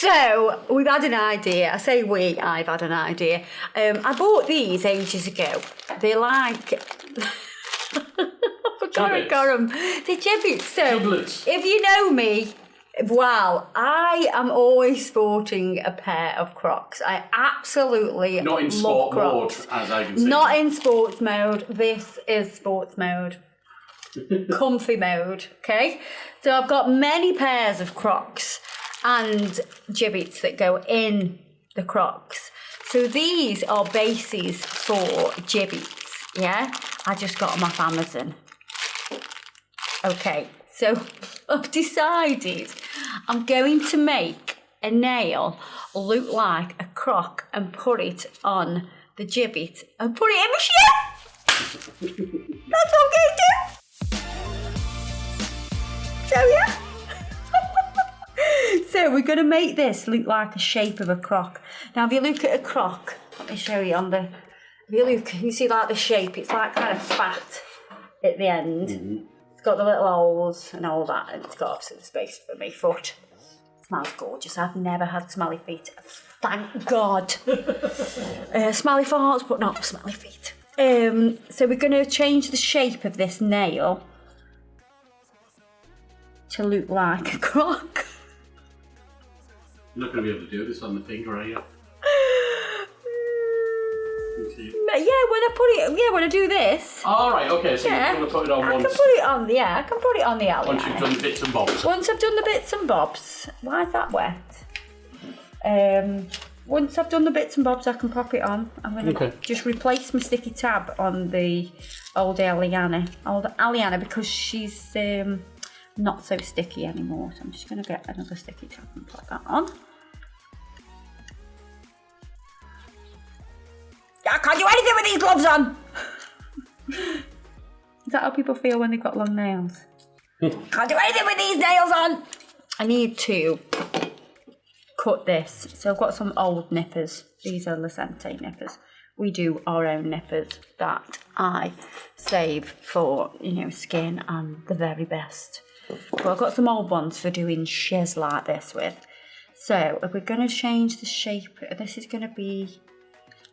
So we've had an idea. I say we, I've had an idea. I bought these ages ago. They're like... I got them. They're Jibbitz. So Jibbitz. If you know me, well, I am always sporting a pair of Crocs. I absolutely Not in love sport Crocs. mode, as I can see. Not in sports mode. This is sports mode. Comfy mode, okay? So I've got many pairs of Crocs and Jibbitz that go in the Crocs. So these are bases for Jibbitz, yeah? I just got them off Amazon. Okay, so I've decided I'm going to make a nail look like a Croc and put it on the Jibbitz and put it in my shoe. That's what I'm going to do. So yeah. So we're going to make this look like a shape of a Croc. Now if you look at a Croc, let me show you on the, if you look, you see like the shape, it's like kind of fat at the end. Mm-hmm. It's got the little holes and all that, and it's got obviously the space for my foot. It smells gorgeous. I've never had smelly feet. Thank God. Smelly farts, but not smelly feet. So we're going to change the shape of this nail to look like a Croc. You're not going to be able to do this on the finger, are you? When I do this. All right, okay, so yeah, you're going to put it on once. I can put it on, yeah, I can put it on the Aleana. Once you've done the bits and bobs. Once I've done the bits and bobs. Why is that wet? Once I've done the bits and bobs, I can pop it on. I'm going to just replace my sticky tab on the old Aleana because she's not so sticky anymore. So I'm just going to get another sticky tab and put that on. I can't do anything with these gloves on! Is that how people feel when they've got long nails? Can't do anything with these nails on! I need to cut this. So I've got some old nippers. These are Licente nippers. We do our own nippers that I save for, you know, skin and the very best. But I've got some old ones for doing shiz like this with. So if we're going to change the shape, this is going to be...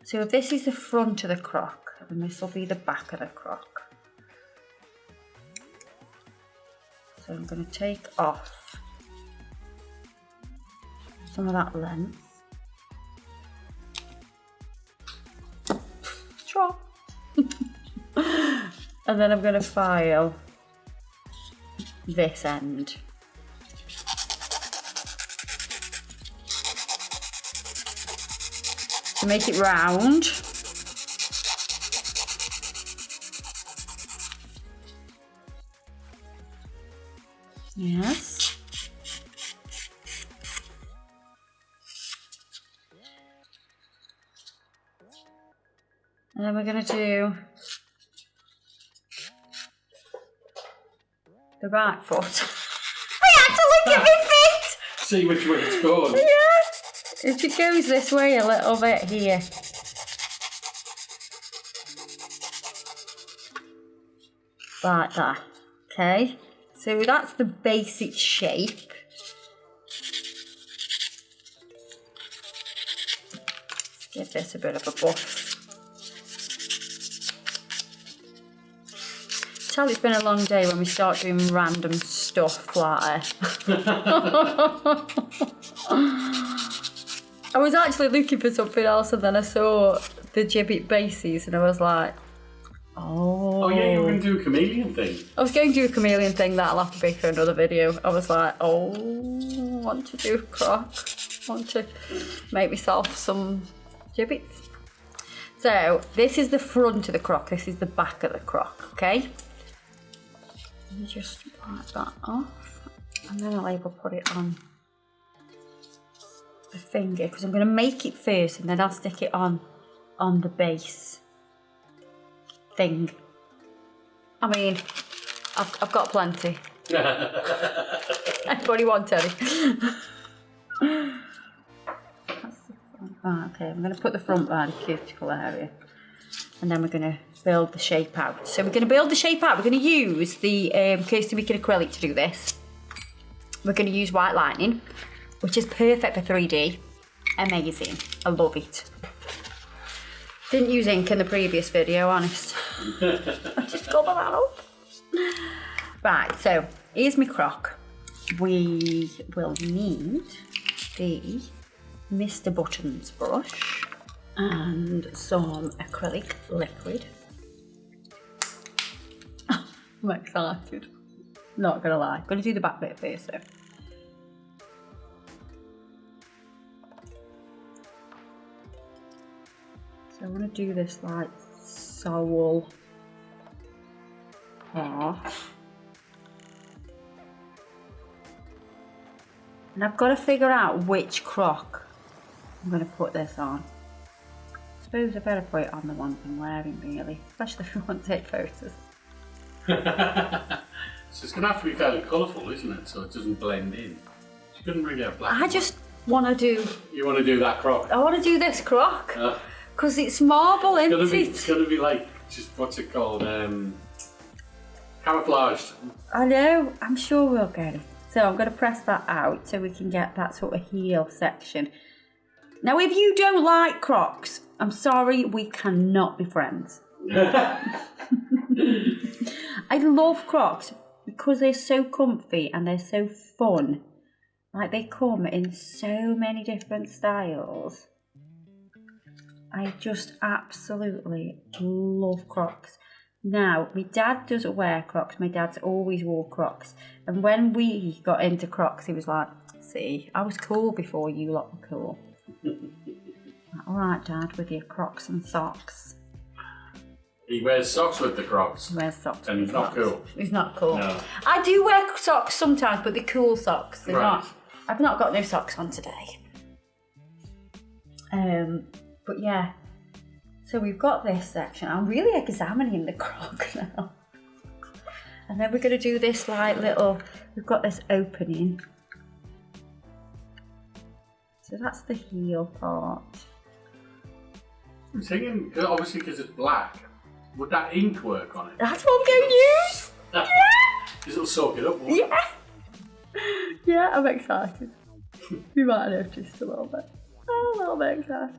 So if this is the front of the Croc, then this will be the back of the Croc. So I'm going to take off some of that length. Sure. And then I'm going to file this end. To make it round. Yes. And then we're going to do the right foot. I had to look at my feet! See which way it's going. Yeah. If it goes this way a little bit here. Like that. Okay. So that's the basic shape. Let's give this a bit of a buff. Tell it's been a long day when we start doing random stuff like I was actually looking for something else and then I saw the Jibbitz bases and I was like, oh. Oh yeah, you were going to do a chameleon thing. I was going to do a chameleon thing, that'll have to be for another video. I was like, oh, I want to do a Croc. I want to make myself some Jibbitz. So this is the front of the Croc, this is the back of the Croc, okay? Let me just wipe that off and then I'll able to put it on the finger because I'm going to make it first and then I'll stick it on the base thing. I mean, I've got plenty. Anybody want any? That's the front. Oh, okay, I'm going to put the front by the cuticle area and then we're going to build the shape out. So we're going to build the shape out. We're going to use the Kirsty Meakin acrylic to do this. We're going to use white lightning. which is perfect for 3D. Amazing. I love it. Didn't use ink in the previous video, honest. I just got that up. Right, so here's my croc. We will need the Mr. Buttons brush and some acrylic liquid. I'm excited. Not gonna lie. Gonna do the back bit first though. So I want to do this like sole half. And I've got to figure out which croc I'm going to put this on. I suppose I better put it on the one I'm wearing really, especially if we want to take photos. So it's going to have to be fairly colourful, isn't it? So it doesn't blend in. You couldn't really have black. I just want to do... You want to do that croc? I want to do this croc. Because it's marble, isn't it? It's going to be like, just what's it called? Camouflaged. I know, I'm sure we'll get it. So I'm going to press that out so we can get that sort of heel section. Now if you don't like Crocs, I'm sorry, we cannot be friends. I love Crocs because they're so comfy and they're so fun. Like they come in so many different styles. I just absolutely love Crocs. Now, my dad doesn't wear Crocs. My dad's always wore Crocs. And when we got into Crocs, he was like, see, I was cool before you lot were cool. All right, Dad, with your Crocs and socks. He wears socks with the Crocs. He wears socks. And he's not cool. He's not cool. No. I do wear socks sometimes, but they're cool socks. They're right. not. I've not got no socks on today. But yeah. So we've got this section. I'm really examining the croc now. And then we're going to do this like little, we've got this opening. So that's the heel part. I'm thinking, obviously because it's black, would that ink work on it? That's what I'm going to use! Yeah! Because it'll soak it up, won't it? Yeah! Yeah, I'm excited. You might have noticed a little bit. Oh, a little bit excited.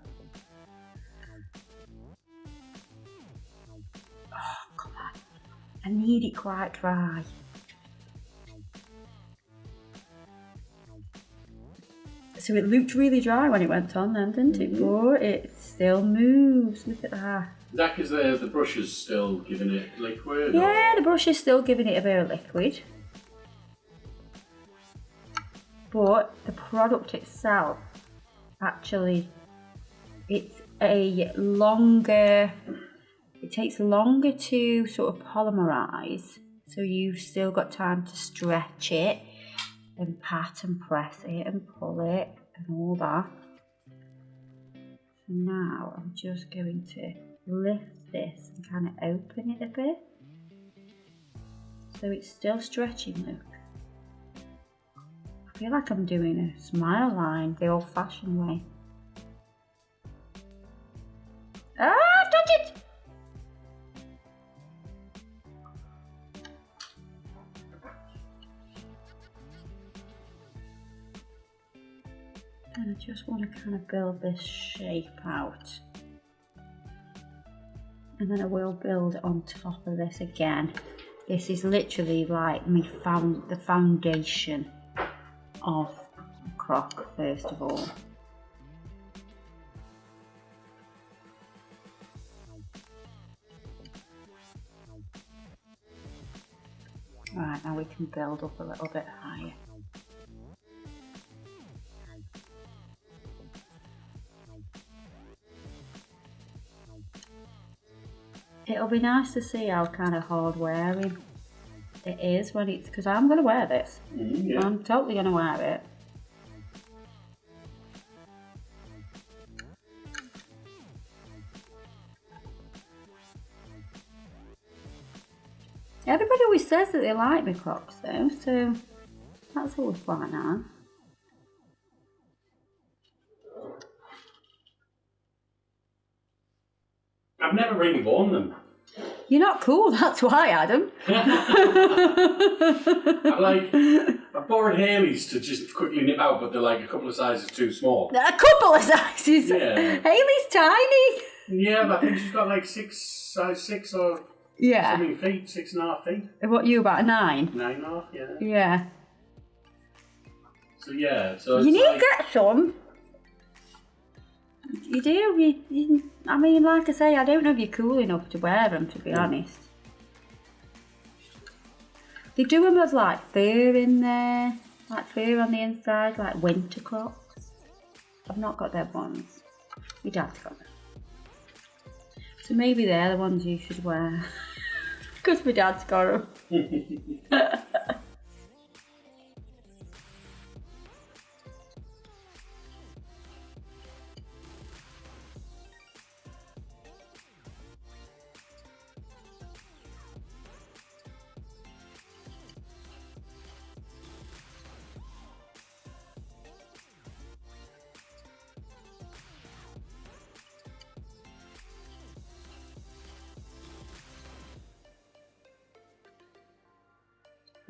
I need it quite dry. So it looked really dry when it went on then, didn't it? But it still moves. Look at that. Is that because the brush is still giving it liquid? Yeah, the brush is still giving it a bit of liquid. But the product itself, actually, it's a longer... It takes longer to sort of polymerise, so you've still got time to stretch it and pat and press it and pull it and all that. So now I'm just going to lift this and kind of open it a bit. So it's still stretching, look. I feel like I'm doing a smile line the old-fashioned way. Ah, I've touched it! And I just want to kind of build this shape out. And then I will build on top of this again. This is literally like the foundation of the croc, first of all. Right, now we can build up a little bit higher. It'll be nice to see how kind of hard wearing it is when it's, because I'm going to wear this. Yeah. I'm totally going to wear it. Everybody always says that they like my Crocs though, so that's always quite nice. I've never really worn them. You're not cool, that's why, Adam. I'm like, I borrowed Haley's to just quickly nip out, but they're like a couple of sizes too small. A couple of sizes. Yeah. Haley's tiny. Yeah, but I think she's got like size 6 or something feet, 6.5 feet. What, you about a 9? 9.5, yeah. Yeah. So yeah, so You it's need like, to get some. You do. I mean, like I say, I don't know if you're cool enough to wear them, to be honest. They do them with like fur in there, like fur on the inside, like winter Crocs. I've not got them ones. My dad's got them. So maybe they're the ones you should wear. Because my dad's got them.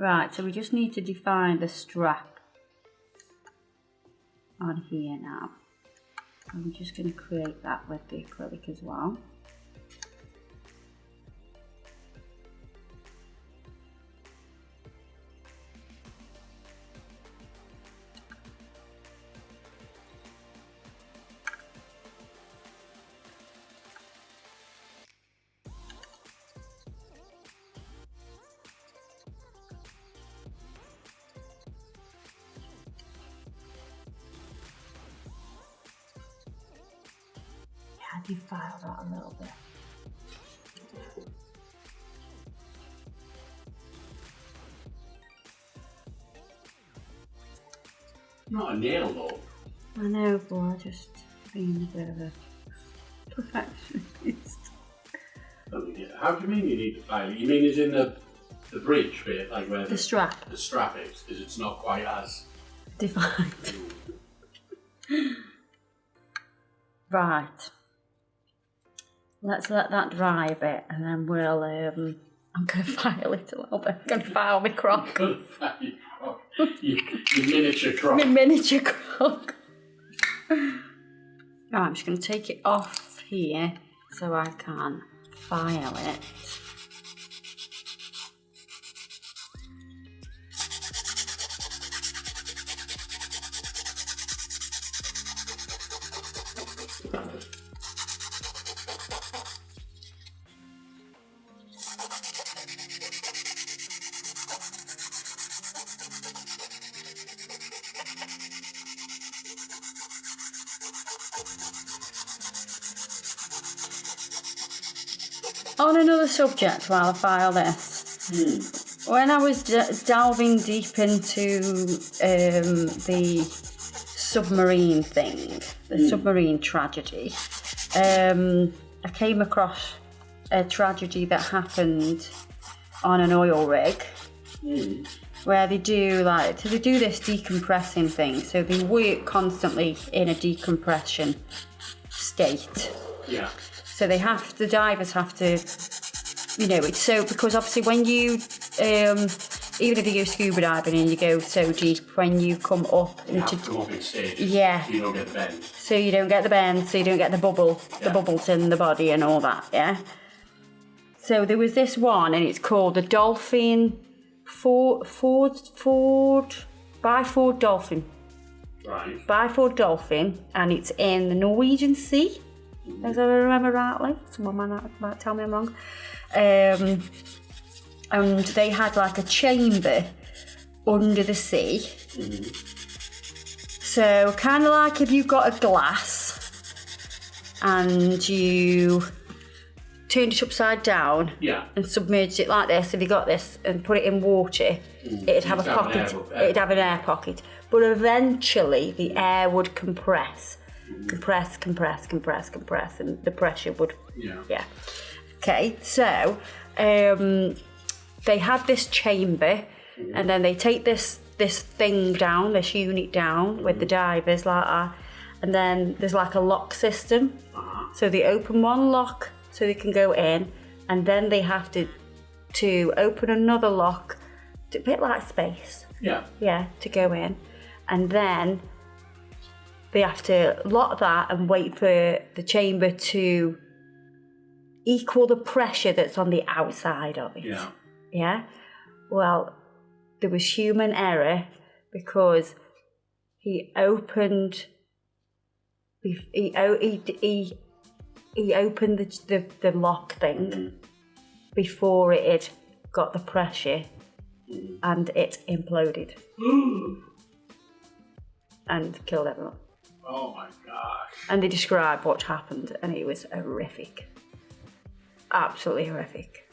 Right, so we just need to define the strap on here now. I'm just going to create that with the acrylic as well. I defile that a little bit. not a nail though. I know, but I just being a bit of a perfectionist. Oh, yeah. How do you mean you need to file it? You mean as in the bridge bit, like where The strap. The strap is, because it's not quite as Defined. Right. Let's let that dry a bit and then we'll, I'm going to file it a little bit. I'm going to file my croc. Gonna file your croc. Your miniature croc. My miniature croc. Right, I'm just going to take it off here so I can file it. On another subject while I file this, when I was delving deep into the submarine thing, the submarine tragedy, I came across a tragedy that happened on an oil rig where they do this decompressing thing, so they work constantly in a decompression state. Yeah. So the divers have to, it's so, because obviously when you, even if you go scuba diving and you go so deep, when you come up You have to come up in stages. Yeah. So you don't get the bend. So you don't get the bend, so you don't get the bubbles in the body and all that, yeah? So there was this one, and it's called the Dolphin, Byford Dolphin. Right. Byford Dolphin, and it's in the Norwegian Sea. As I remember rightly, someone might tell me I'm wrong. And they had like a chamber under the sea. So kind of like if you've got a glass and you turned it upside down and submerged it like this, if you got this and put it in water, it'd have a pocket. It'd have an air pocket. But eventually the air would compress, and the pressure would, Okay, so they had this chamber, and then they take this thing down, this unit down with the divers like that, and then there's like a lock system. So they open one lock so they can go in, and then they have to open another lock, a bit like space, Yeah. Yeah, to go in. And then they have to lock that and wait for the chamber to equal the pressure that's on the outside of it. Yeah. Yeah? Well, there was human error because he opened the lock thing before it had got the pressure and it imploded and killed everyone. Oh my gosh. And they described what happened and it was horrific. Absolutely horrific.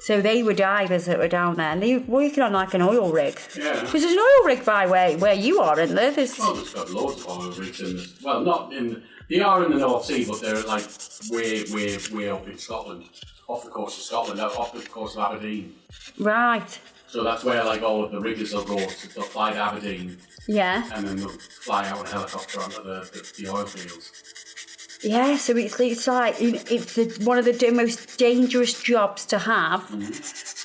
So they were divers that were down there and they were working on like an oil rig. Yeah. Because there's an oil rig by where you are, isn't there? Well, there's got loads of oil rigs in this. Well, not in. They are in the North Sea, but they're like way up in Scotland, off the coast of Scotland, off the coast of Aberdeen. Right. So that's where like all of the riggers will go. They'll fly to Aberdeen. Yeah. And then they'll fly out in a helicopter onto the oil fields. Yeah, so it's like it's one of the most dangerous jobs to have,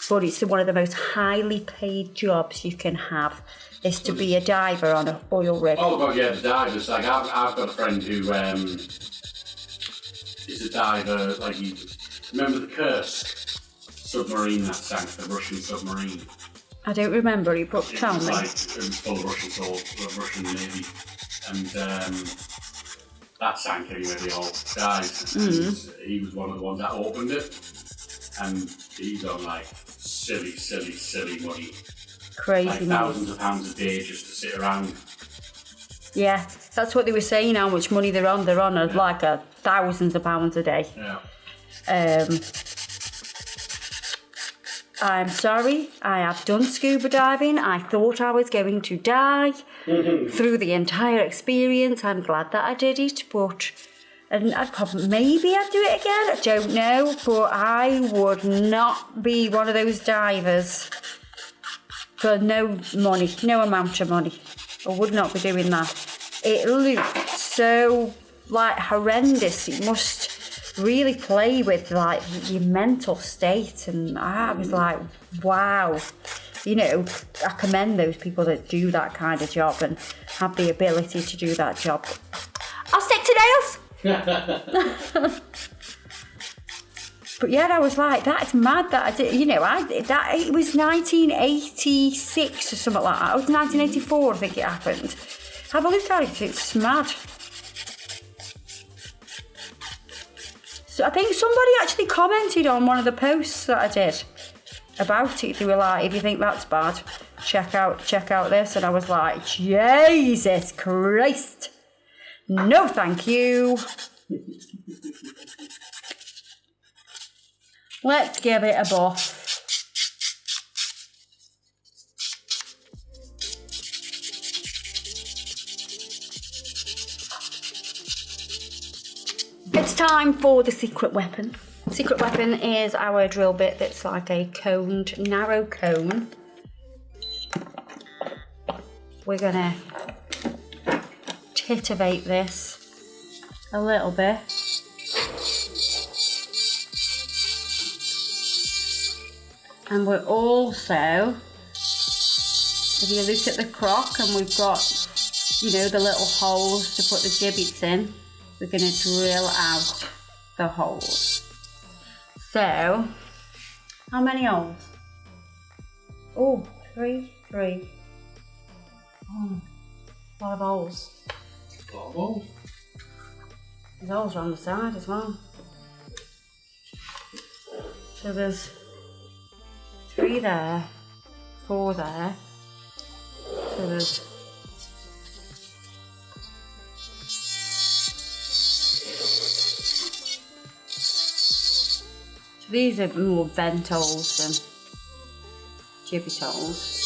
but it's one of the most highly paid jobs you can have. Is to be a diver on an oil rig. Oh god, yeah, the divers. Like I've got a friend who is a diver. Like you remember the Kursk submarine that sank, the Russian submarine. I don't remember. You put tell me. Like, it was full of Russian Russian Navy, and that sank anyway. They all died. And he was one of the ones that opened it, and he's on like silly money. Crazy like money. thousands of pounds a day just to sit around. Yeah, that's what they were saying. How much money they're on? They're on like thousands of pounds a day. Yeah. I'm sorry, I have done scuba diving. I thought I was going to die through the entire experience. I'm glad that I did it, but and I'd probably maybe I'd do it again. I don't know, but I would not be one of those divers for no money, no amount of money. I would not be doing that. It looked so like horrendous. It must really play with like your mental state, and I was like, wow. You know, I commend those people that do that kind of job and have the ability to do that job. I'll stick to nails. But yeah, I was like, that's mad that I did. You know, it was 1986 or something like that. It was 1984, I think it happened. Have a look at it. It's mad. So I think somebody actually commented on one of the posts that I did about it. They were like, if you think that's bad, check out this. And I was like, Jesus Christ. No, thank you. Let's give it a buff. It's time for the secret weapon. Secret weapon is our drill bit that's like a coned, narrow cone. We're gonna titivate this a little bit. And we're also, if you look at the croc, and we've got, you know, the little holes to put the gibbets in, we're going to drill out the holes. So, how many holes? Oh, three. Oh, a lot of holes. A lot of holes? There's holes on the side as well. So there's 3 there, 4 there. So there's these are more vent holes than gibbet holes.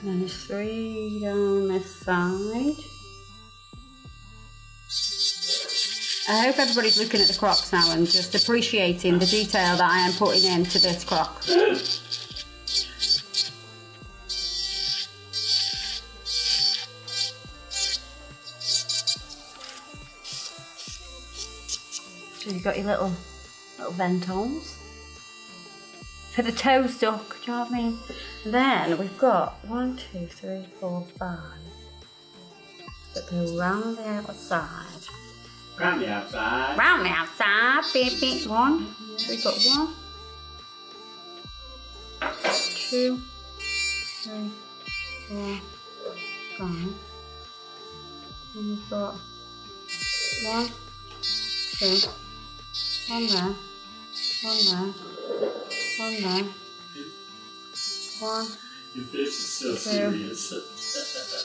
And there's 3 down this side. I hope everybody's looking at the Crocs now and just appreciating the detail that I am putting into this Croc. So you've got your little vent holes for the toe stuck, do you know what I mean? Then we've got 1, 2, 3, 4, 5 that go round the outside. Round the outside. Round the outside, baby. 1. So we've got 1, 2, 3, 4, 5. And we've got 1, 2. 1 there, 1 there, 1 there, 1. Your face is so 2, serious.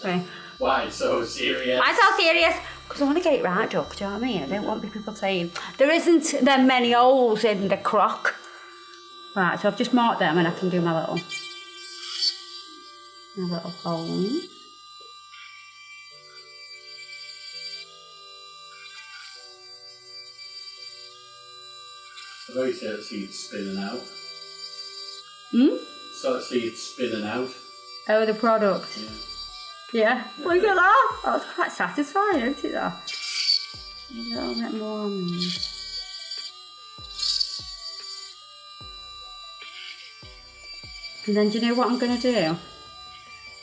3. Why so serious? Why so serious? Because I want to get it right, Duck, do you know what I mean? I don't want people saying, there isn't that many holes in the Croc. Right, so I've just marked them and I can do my little hole. I've always sort of see it spinning out. Sort of see it spinning out. Oh, the product. Yeah. Look at that. That's quite satisfying, isn't it, though? A little bit more on there. And then do you know what I'm going to do?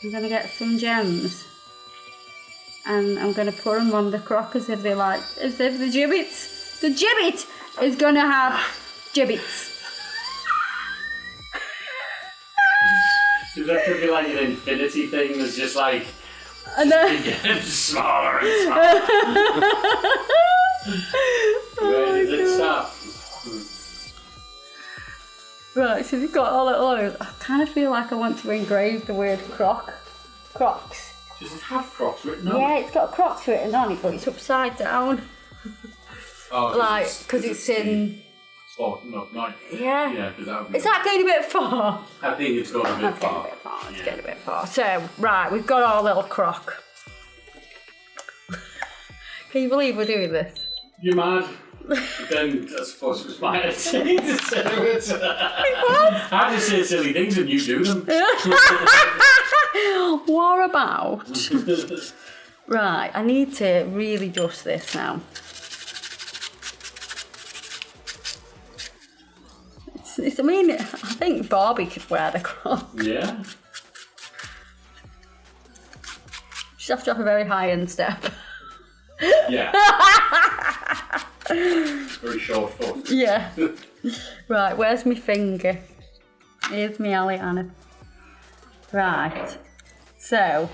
I'm going to get some gems. And I'm going to put them on the Croc as if the Jibbitz. The Jibbit is going to have Jibbitz. Does that could be like an infinity thing that's just like getting smaller and smaller? Where does it stop? Right, so we've got all little. I kind of feel like I want to engrave the word Crocs. Does it have Crocs written on? Yeah, it's got Crocs written on it, but it's upside down. Oh, like, because it's in. Oh, no, not. Yeah. Yeah, because that would be. Is that going a bit far? I think it's going a bit far. It's getting a bit far. So, right, we've got our little Croc. Can you believe we're doing this? You mad? Then I suppose it was my idea to say it. I just say silly things and you do them. What about? Right, I need to really dust this now. I mean, I think Barbie could wear the Croc. Yeah. She'd have to have a very high-end step. Yeah. Very short foot. Yeah. Right, where's my finger? Here's my Aleana. Right. So.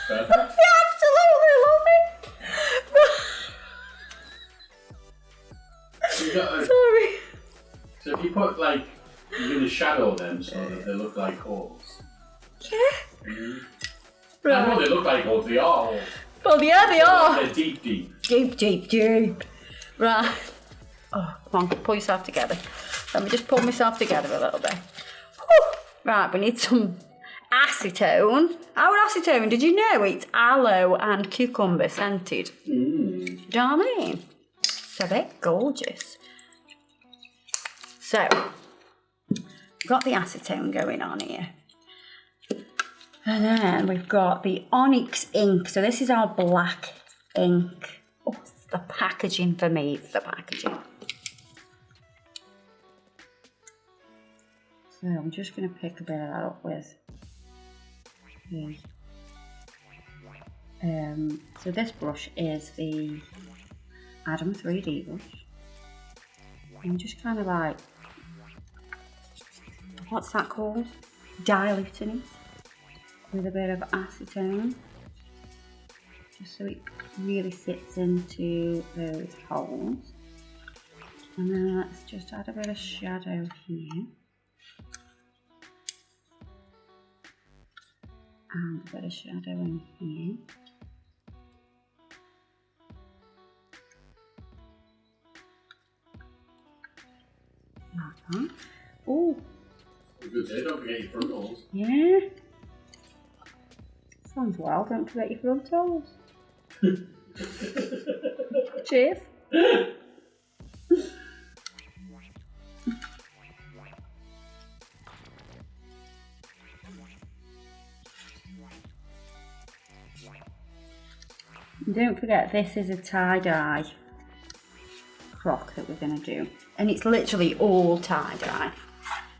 Perfect. Sorry. So if you put like, you're going to shadow them so that they look like holes. Yeah. Right. I know they look like holes, they are holes. Well, yeah, they are. They're deep, deep. Deep. Right. Oh, come on, pull yourself together. Let me just pull myself together a little bit. Whew. Right, we need some acetone. Our acetone, did you know it's aloe and cucumber scented? Do you know what I mean? It's a bit gorgeous. So, we've got the acetone going on here. And then we've got the onyx ink. So this is our black ink. Oh, it's the packaging for me. It's the packaging. So I'm just going to pick a bit of that up with. So this brush is the Adam 3D brush. I'm just kind of like, what's that called? Diluting it with a bit of acetone, just so it really sits into those holes. And then let's just add a bit of shadow here. And a bit of shadow in here. Like that. Oh. I was Good say, don't forget your frontals. Yeah. Sounds well, don't forget your frontals. Cheers. And don't forget, this is a tie-dye croc that we're going to do. And it's literally all tie-dye.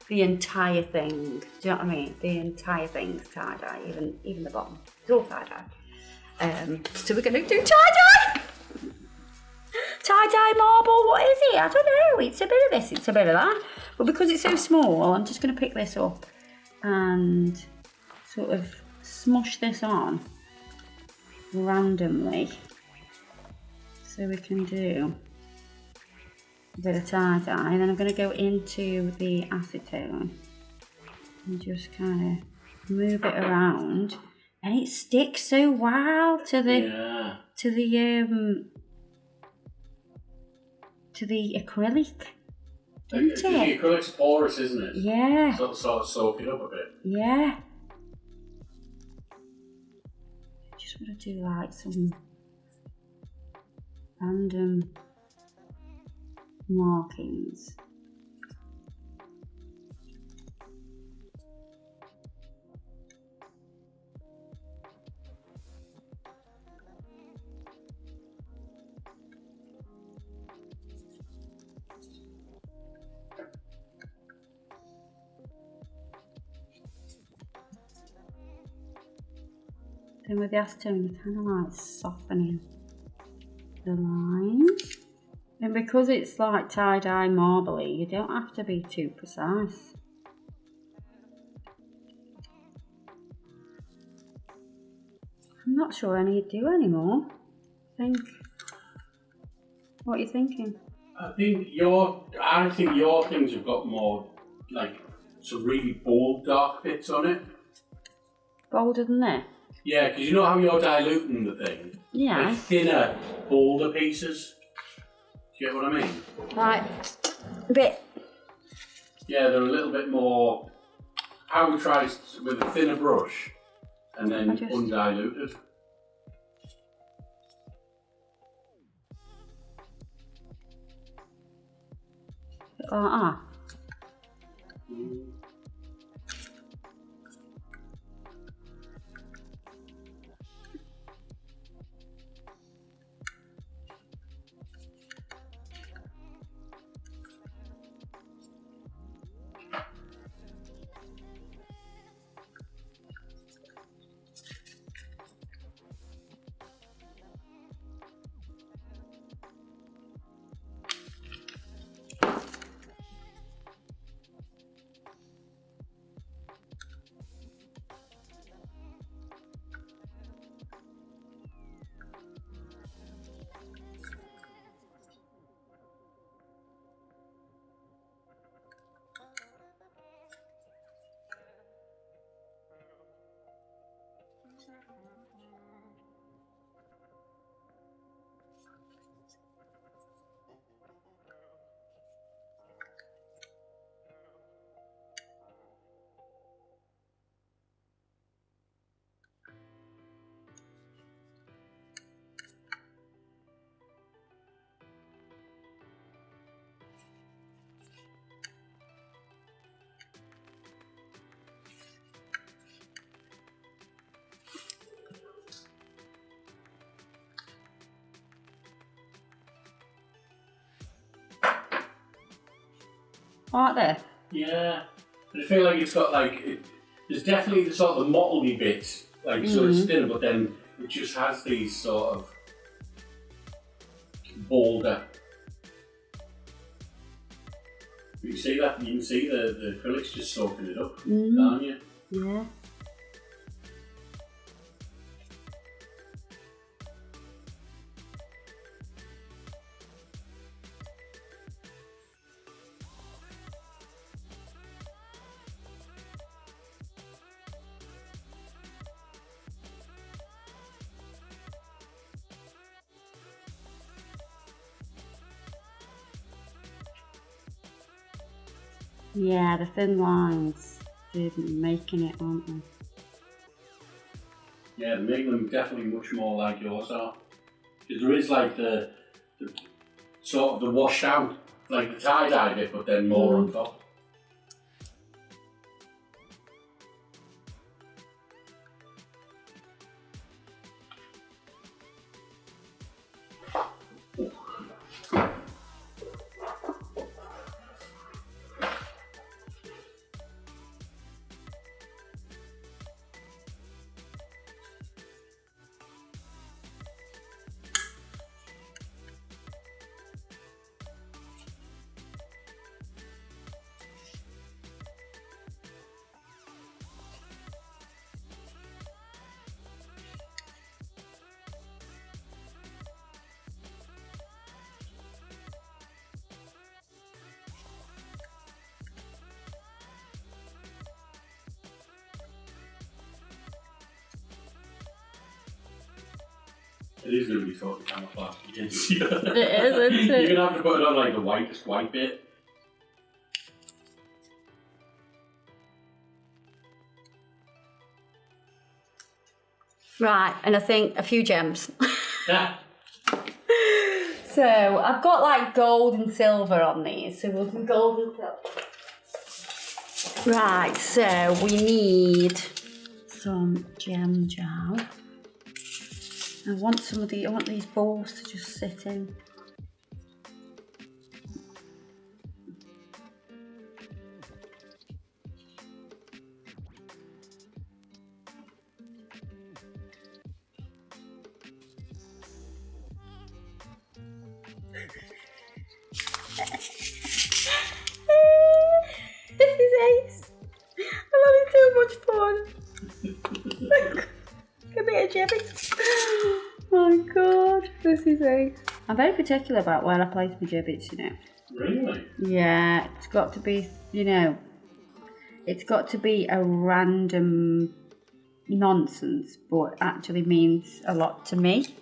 The entire thing. Do you know what I mean? The entire thing's tie-dye, even the bottom. It's all tie-dye. So we're going to do tie-dye! Tie-dye marble, what is it? I don't know. It's a bit of this, it's a bit of that. But because it's so small, I'm just going to pick this up and sort of smush this on randomly. So we can do a bit of tie-dye. And then I'm going to go into the acetone and just kind of move it around. And it sticks so well to the acrylic. Isn't it? The acrylic's porous, isn't it? Yeah. So sort of soak it up a bit. Yeah. Just want to do like some random markings. Then with the acetone, you're kind of like softening the lines. And because it's like tie-dye marbly, you don't have to be too precise. I'm not sure I need to do anymore. What are you thinking? I think your things have got more like some really bold dark bits on it. Bolder than this? Yeah, because you know how you're diluting the thing? Yeah. They're thinner, bolder pieces. Do you get what I mean? Like, a bit. Yeah, they're a little bit more. I would try with a thinner brush and then undiluted. Like that. Like this? Yeah. I feel like it's got like, there's definitely the sort of the mottledy bits, like so it's thinner, but then it just has these sort of bolder. You see that? You can see the acrylic's just soaking it up, can't you? Yeah. Yeah, the thin lines. They're making it, aren't they? Yeah, they're making them definitely much more like yours are. Because there is like the sort of the washed out, like the tie-dye bit, but then more on top. It is going to be sort of camouflage. You can see it. It is, isn't it? You're going to have to put it on like the whitest white bit. Right, and I think a few gems. Yeah. So I've got like gold and silver on these, so we'll do gold and silver. Right, so we need some gem gel. I want these balls to just sit in. This is ace. I'm having so much fun. A bit of Jibbitz. Oh my god, this is ace. I'm very particular about where I place my Jibbitz, you know. Really? Yeah, it's got to be, you know, it's got to be a random nonsense, but actually means a lot to me.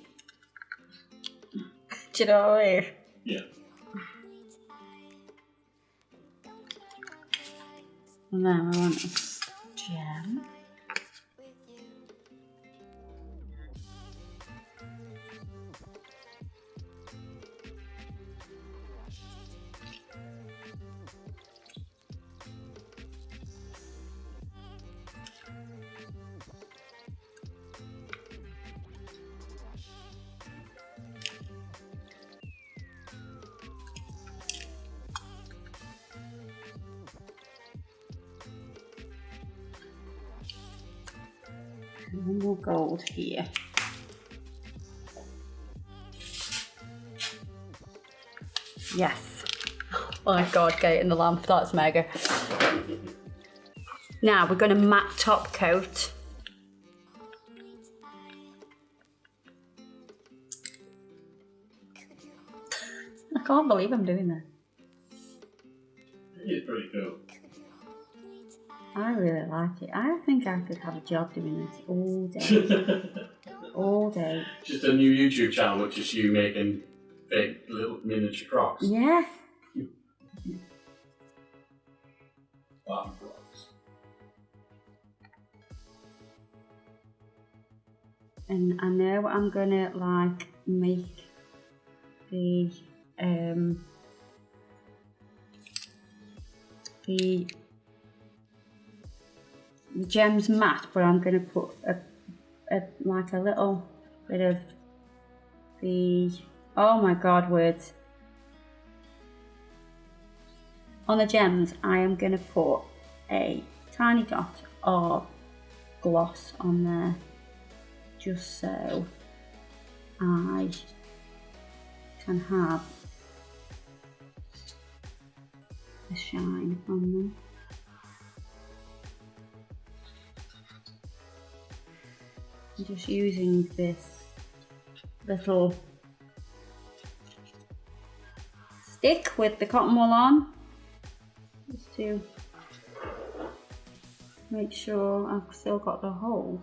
Do you know what I mean? Yeah. And then I want a gem. One more gold here. Yes. Oh my god, get it in the lamp, that's mega. Now we're going to matte top coat. I can't believe I'm doing that. It is pretty cool. I really like it. I think I could have a job doing this all day. All day. Just a new YouTube channel, which is you making big little miniature Crocs. Yeah. Bottom Crocs. And I know I'm gonna like make the gems matte, but I'm gonna put like a little bit of the, oh my god, words. On the gems, I am gonna put a tiny dot of gloss on there, just so I can have a shine on them. I'm just using this little stick with the cotton wool on, just to make sure I've still got the holes.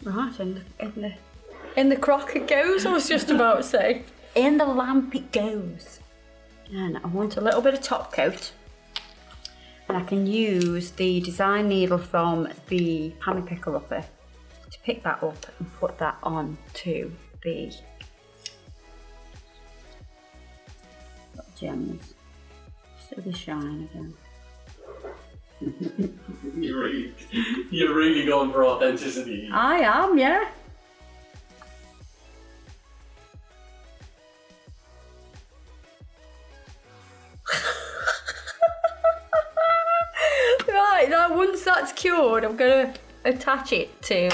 Right, in the crock it goes, I was just about to say. In the lamp it goes. And I want a little bit of top coat. And I can use the design needle from the hammer picker upper to pick that up and put that on to the gems. So they shine again. You're really going for authenticity. I am, yeah. Right, now once that's cured, I'm going to attach it to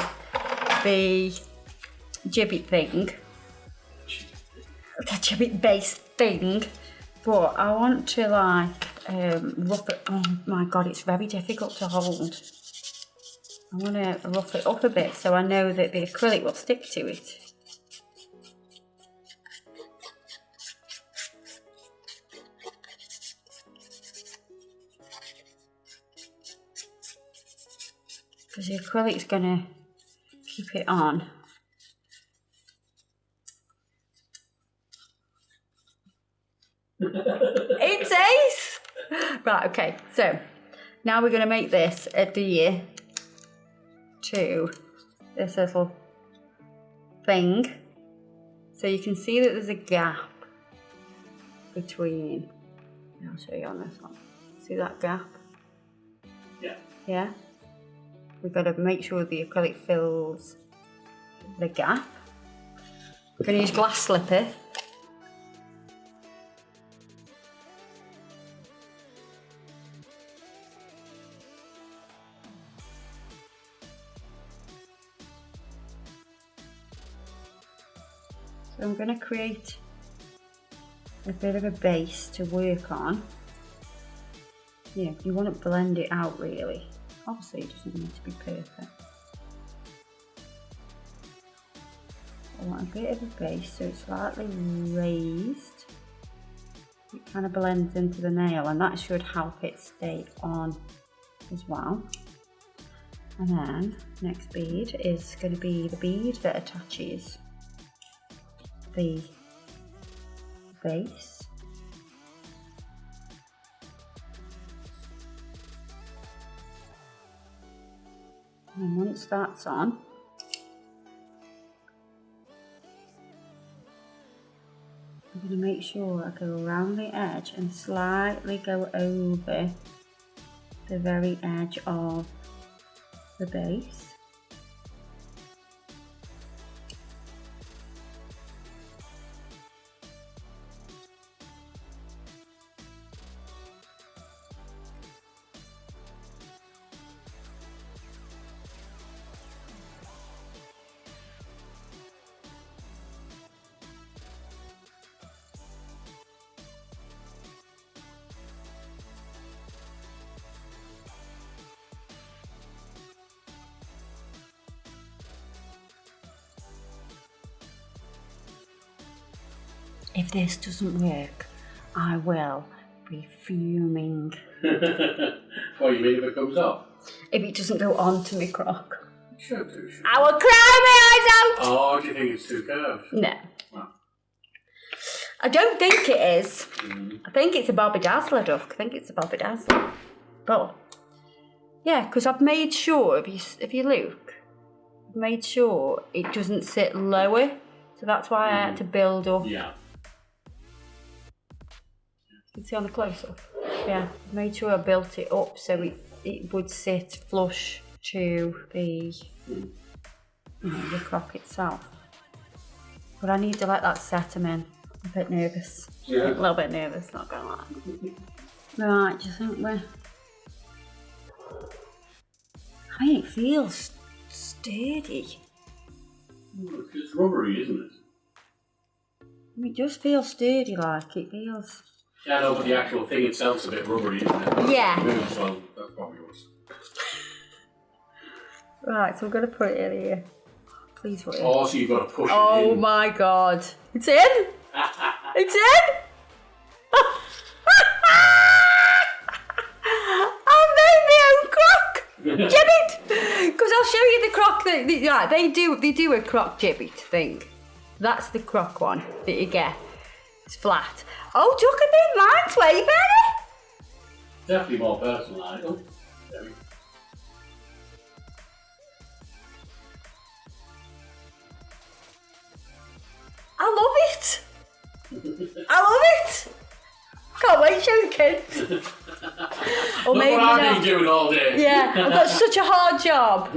the gibbet thing. The gibbet base thing. But I want to like rough it. Oh my god, it's very difficult to hold. I want to rough it up a bit so I know that the acrylic will stick to it. Because the acrylic's going to keep it on. It's ace! Right, okay, so now we're going to make this adhere to this little thing. So you can see that there's a gap between, I'll show you on this one. See that gap? Yeah. Yeah? We've got to make sure the acrylic fills the gap. We're going to use glass slipper. So I'm going to create a bit of a base to work on. Yeah, you want to blend it out really. Obviously it doesn't need to be perfect. I want a bit of a base so it's slightly raised. It kind of blends into the nail and that should help it stay on as well. And then next bead is going to be the bead that attaches the base. And once that's on, I'm going to make sure I go around the edge and slightly go over the very edge of the base. If this doesn't work, I will be fuming. What, you mean if it comes off? If it doesn't go onto my crock. It should do, should. I will cry my eyes out! Oh, do you think it's too curved? No. Well. I don't think it is. I think it's a Bobby Dazzler duck. I think it's a Bobby Dazzler. But, yeah, because I've made sure, if you look, I've made sure it doesn't sit lower. So that's why I had to build up. Yeah. You can see on the close-up. Yeah, I made sure I built it up so it would sit flush to the, the crock itself. But I need to let that set. I'm a bit nervous. Yeah. A little bit nervous, not gonna lie. Right, do you think we're... I mean, it feels sturdy. It's rubbery, isn't it? I mean, it just feels sturdy, like it feels... Yeah, no, but the actual thing itself's a bit rubbery, isn't it? Yeah. It moves, well, that's probably yours. Right, so I'm going to put it in here. Please put it in. Oh, so you've got to push it in. Oh my god. It's in? It's in? I made my own crock! Jibbit! Because I'll show you the crock Croc, they do a Croc Jibbitz thing. That's the Croc one that you get. It's flat. Oh, look at it, mine's way better. Definitely more personalised. Oh, there we go. I love it. I love it. Can't wait to show the kids. Or Look maybe what I've not. been doing all day. Yeah, I've got such a hard job.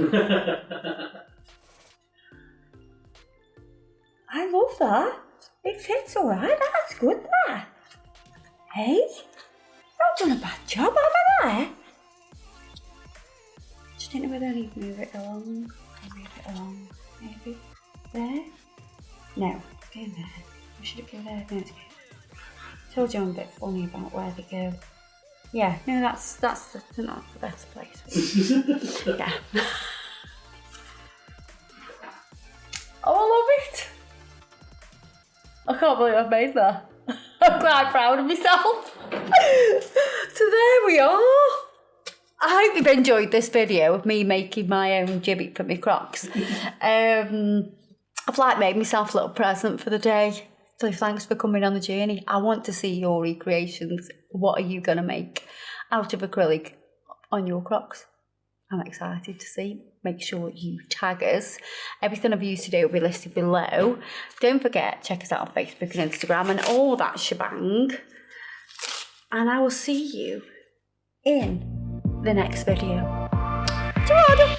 I love that. It fits all right. That's good, that. Hey, I've done a bad job, haven't I? Just don't know whether I need to move it along. Move it along, maybe. There? No, it's going there. Or should it go there? No, it's going there. Told you I'm a bit funny about where they go. Yeah, no, that's the best place. Yeah. Oh, I love it. I can't believe I've made that. I'm quite proud of myself. So there we are. I hope you've enjoyed this video of me making my own Jibbitz for my Crocs. I've like made myself a little present for the day. So thanks for coming on the journey. I want to see your recreations. What are you going to make out of acrylic on your Crocs? I'm excited to see. Make sure you tag us. Everything I've used today will be listed below. Don't forget, check us out on Facebook and Instagram and all that shebang. And I will see you in the next video. Ta-da!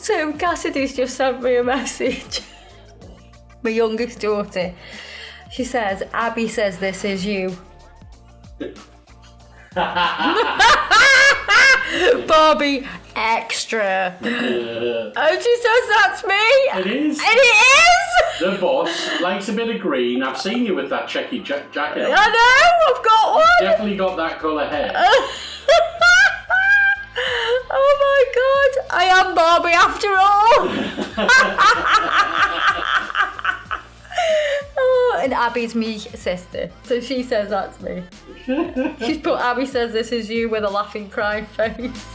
So Cassidy's just sent me a message. My youngest daughter. She says, Abby says this is you. Barbie extra. And she says that's me. It is. And it is. The boss likes a bit of green. I've seen you with that checky jacket on. I know, I've got one. Definitely got that colour hair. Oh my god, I am Barbie after all. Oh, and Abby's me sister, so she says that's me. She's put Abby says this is you with a laughing cry face.